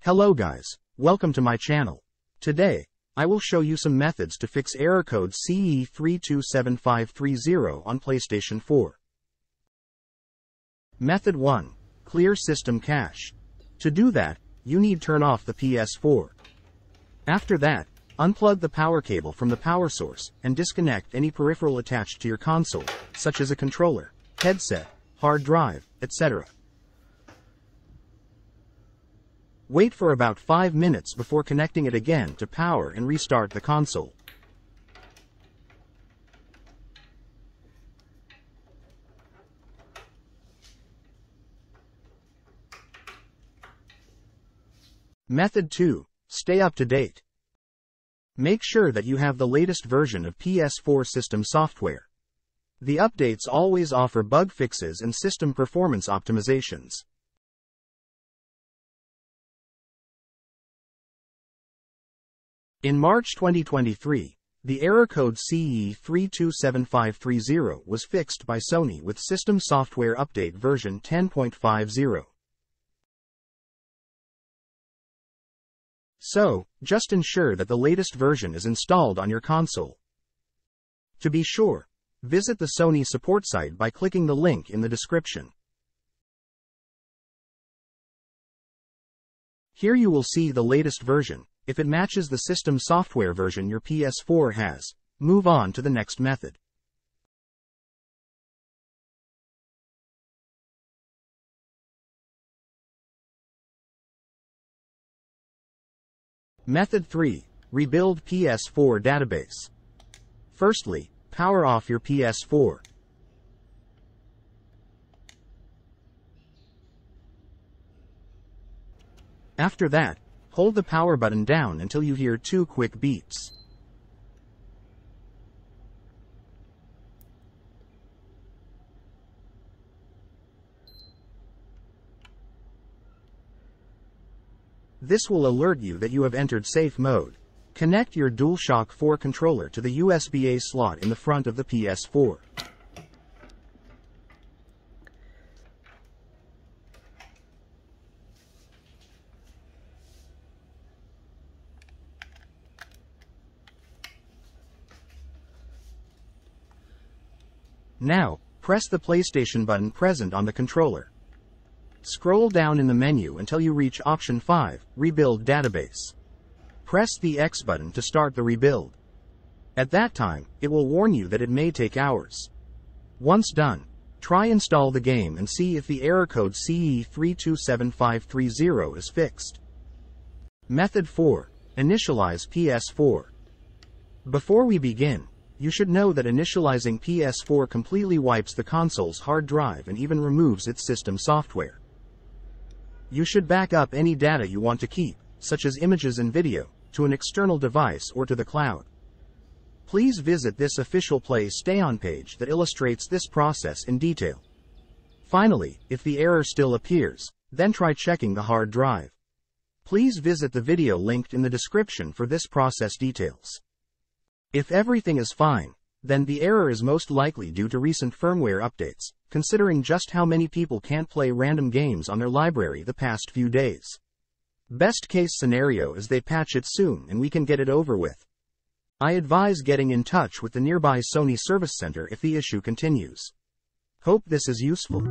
Hello guys, welcome to my channel. Today, I will show you some methods to fix error code CE-32753-0 on PlayStation 4. Method 1. Clear system cache. To do that, you need turn off the PS4. After that, unplug the power cable from the power source and disconnect any peripheral attached to your console, such as a controller, headset, hard drive, etc. Wait for about 5 minutes before connecting it again to power and restart the console. Method 2. Stay up to date. Make sure that you have the latest version of PS4 system software. The updates always offer bug fixes and system performance optimizations. In March 2023, the error code CE-32753-0 was fixed by Sony with System Software Update version 10.50. So, just ensure that the latest version is installed on your console. To be sure, visit the Sony support site by clicking the link in the description. Here you will see the latest version. If it matches the system software version your PS4 has, move on to the next method. Method 3. Rebuild PS4 database. Firstly, power off your PS4. After that, hold the power button down until you hear 2 quick beeps. This will alert you that you have entered safe mode. Connect your DualShock 4 controller to the USB-A slot in the front of the PS4. Now, press the PlayStation button present on the controller. Scroll down in the menu until you reach option 5, Rebuild Database. Press the X button to start the rebuild. At that time, it will warn you that it may take hours. Once done, try install the game and see if the error code CE-32753-0 is fixed. Method 4. Initialize PS4. Before we begin, you should know that initializing PS4 completely wipes the console's hard drive and even removes its system software. You should back up any data you want to keep, such as images and video, to an external device or to the cloud. Please visit this official PlayStation page that illustrates this process in detail. Finally, if the error still appears, then try checking the hard drive. Please visit the video linked in the description for this process details. If everything is fine, then the error is most likely due to recent firmware updates, considering just how many people can't play random games on their library the past few days. Best case scenario is they patch it soon and we can get it over with. I advise getting in touch with the nearby Sony Service Center if the issue continues. Hope this is useful.